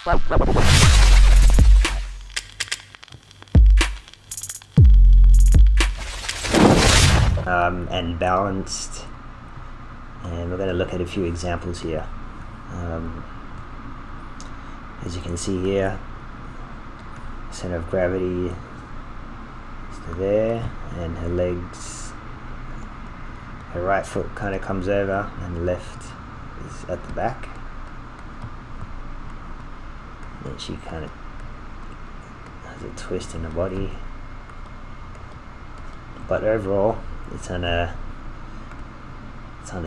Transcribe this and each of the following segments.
And balanced, and we're going to look at a few examples here. As you can see here, center of gravity is there, and her legs, her right foot kind of comes over and left is at the back. Then she kind of has a twist in the body, but overall it's on the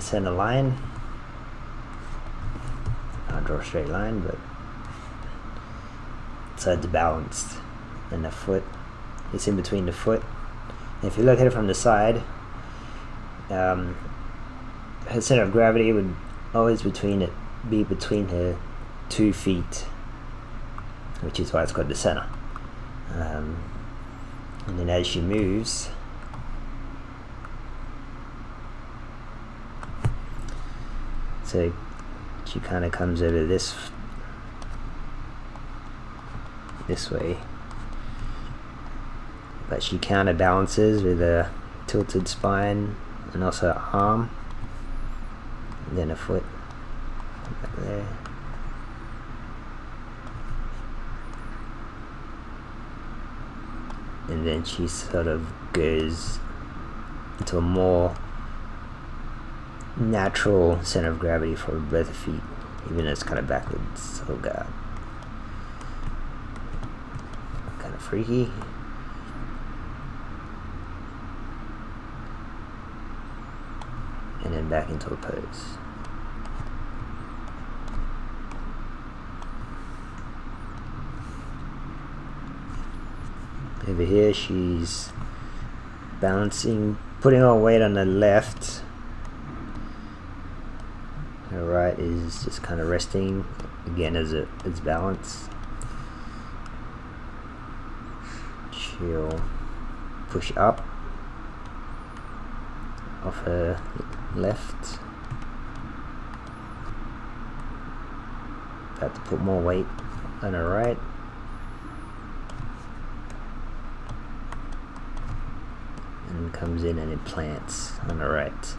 center line. Can't draw a straight line, but so it's balanced, and the foot, it's in between the foot. And if you look at it from the side, her center of gravity would always be between her 2 feet, which is why it's called the center. And then as she moves, so she kind of comes over this way, but she counterbalances with a tilted spine and also an arm, and then a foot back there. And then she sort of goes into a more natural center of gravity for both her feet, even though it's kind of backwards. Oh god, kind of freaky. And then back into a pose. Over here she's balancing, putting all weight on the left. Her right is just kind of resting again as it's balanced. She'll push up off her left. About to put more weight on her right. And comes in and it plants on the right.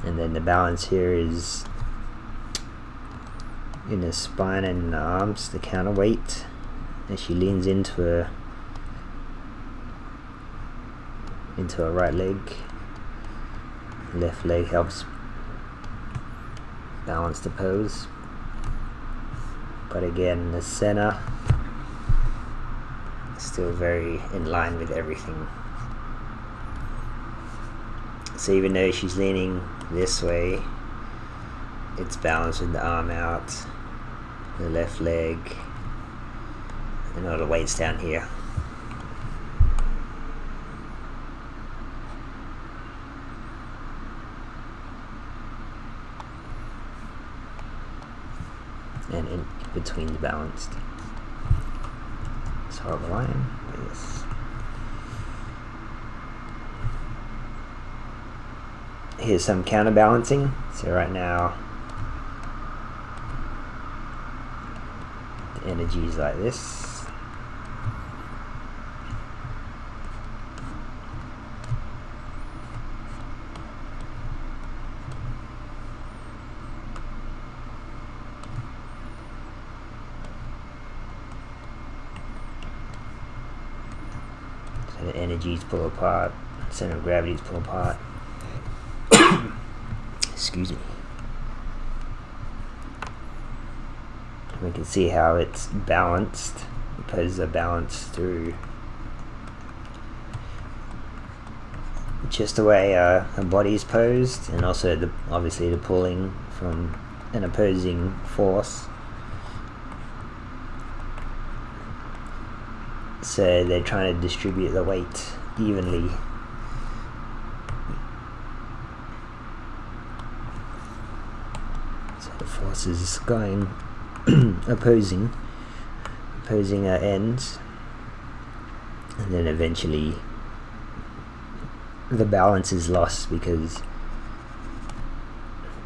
And then the balance here is in the spine and in the arms, the counterweight, as she leans into her right leg. Left leg helps balance the pose, but again the center is still very in line with everything. So even though she's leaning this way, it's balanced with the arm out, the left leg, and all the weight's down here. And in between the balanced. It's horrible line. Yes. Here's some counterbalancing. So right now the energy is like this. So the energies pull apart, center of gravities pull apart. Excuse me. We can see how it's balanced. The poses are balanced through just the way her body is posed, and also obviously the pulling from an opposing force. So they're trying to distribute the weight evenly. The force is going opposing our ends, and then eventually the balance is lost because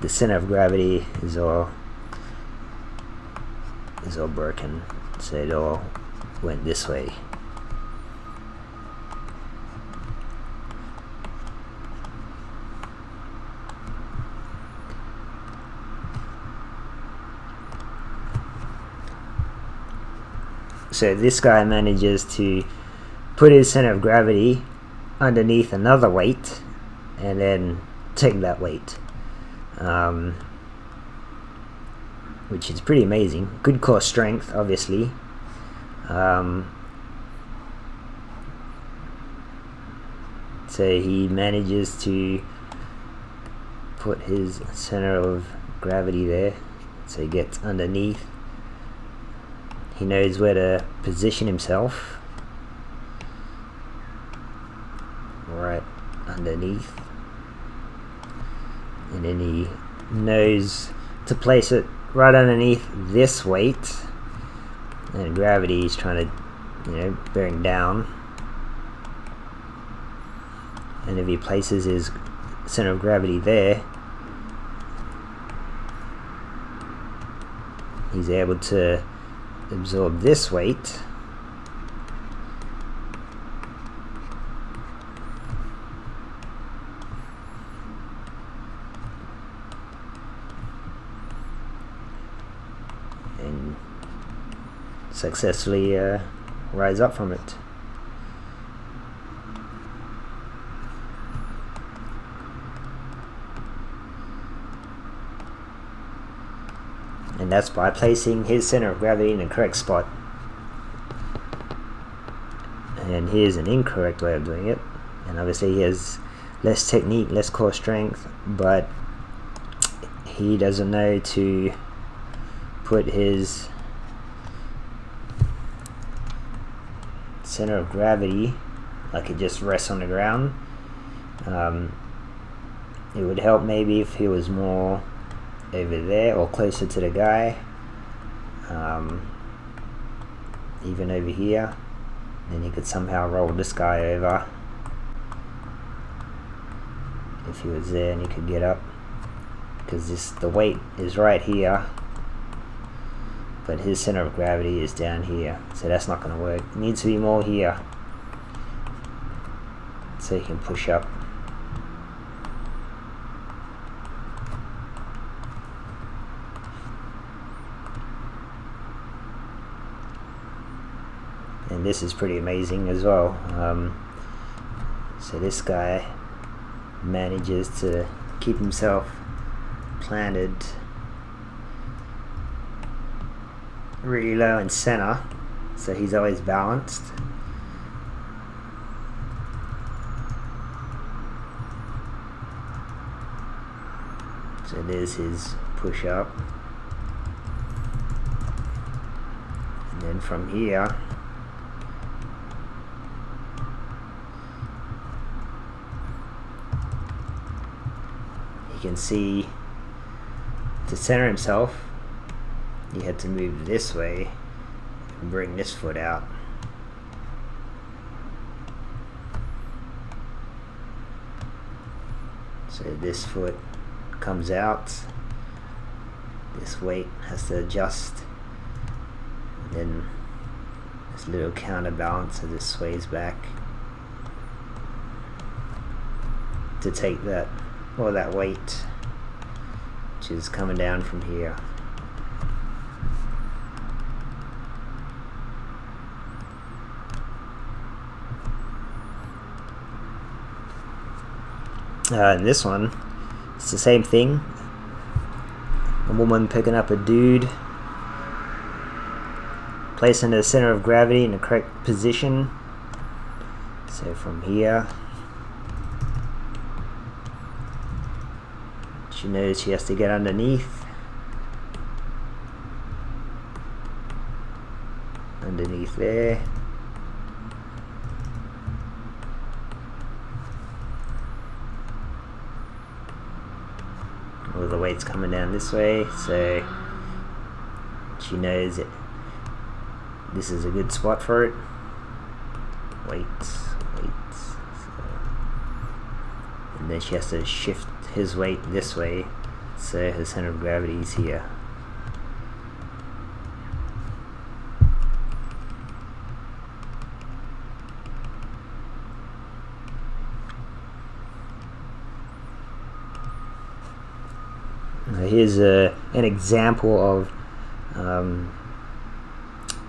the center of gravity is all broken, so it all went this way. So this guy manages to put his center of gravity underneath another weight and then take that weight, which is pretty amazing. Good core strength, obviously. So he manages to put his center of gravity there, so he gets underneath. He knows where to position himself, right underneath, and then he knows to place it right underneath this weight, and gravity is trying to, bearing down, and if he places his center of gravity there, he's able to absorb this weight and successfully rise up from it. And that's by placing his center of gravity in the correct spot. And here's an incorrect way of doing it. And obviously he has less technique, less core strength, but he doesn't know to put his center of gravity like it just rests on the ground. It would help maybe if he was more over there or closer to the guy, even over here, then he could somehow roll this guy over if he was there, and he could get up, because the weight is right here but his center of gravity is down here, so that's not going to work. It needs to be more here so he can push up. And this is pretty amazing as well. So this guy manages to keep himself planted really low in center, so he's always balanced. So there's his push up, and then from here you can see to center himself he had to move this way and bring this foot out. So this foot comes out, this weight has to adjust, and then this little counterbalance as it sways back to take that weight which is coming down from here. And this one, it's the same thing. A woman picking up a dude, placing the center of gravity in the correct position. So from here, she knows she has to get underneath there. All the weight's coming down this way, so she knows that this is a good spot for it. Weights. So and then she has to shift his weight this way, so her center of gravity is here. Here's an example of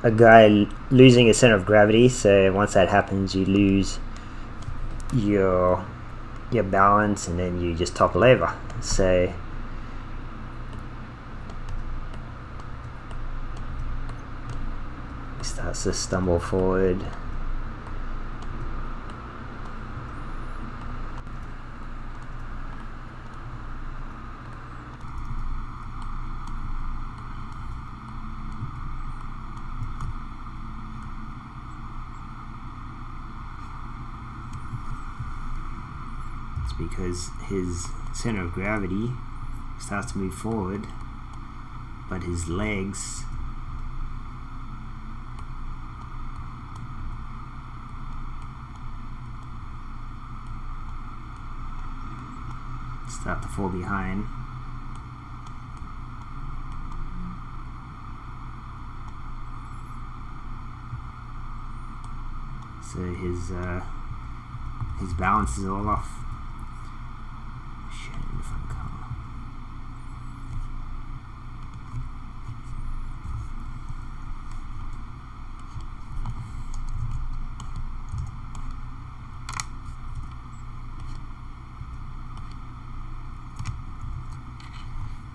a guy losing his center of gravity. So once that happens, you lose your balance, and then you just topple over. So he starts to stumble forward. Because his center of gravity starts to move forward, but his legs start to fall behind. So his balance is all off.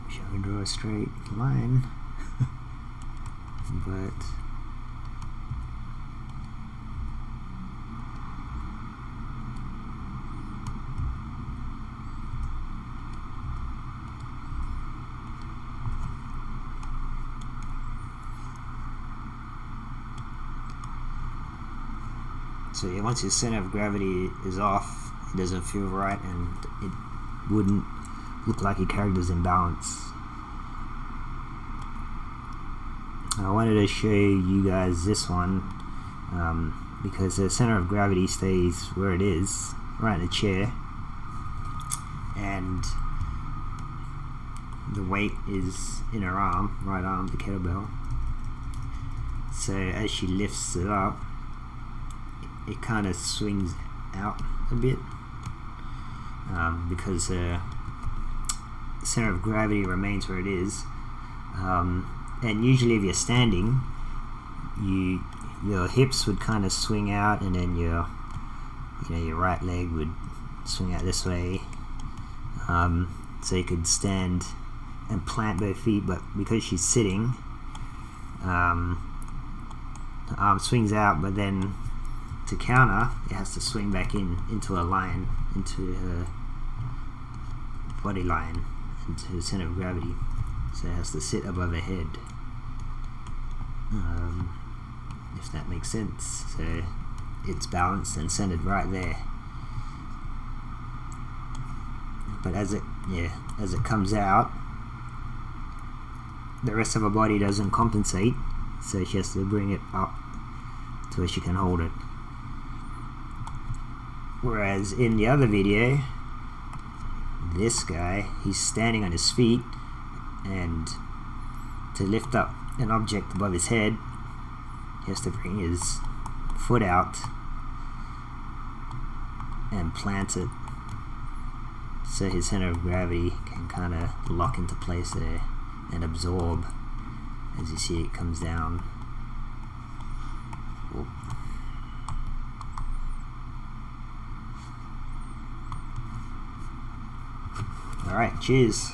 Wish I could draw a straight line, but so yeah, once your center of gravity is off, it doesn't feel right, and it wouldn't look like your character's in balance. I wanted to show you guys this one because the center of gravity stays where it is, right in the chair, and the weight is in her arm, right arm, the kettlebell. So as she lifts it up, it kind of swings out a bit because center of gravity remains where it is, and usually if you're standing, your hips would kind of swing out, and then your right leg would swing out this way, so you could stand and plant both feet, but because she's sitting, the arm swings out, but then to counter, it has to swing back into a line, into her body line, into her center of gravity. So it has to sit above her head, if that makes sense. So it's balanced and centered right there. But as it comes out, the rest of her body doesn't compensate, so she has to bring it up to where she can hold it. Whereas in the other video, this guy, he's standing on his feet, and to lift up an object above his head, he has to bring his foot out and plant it, so his center of gravity can kind of lock into place there and absorb as you see it comes down. Whoop. Alright, cheers.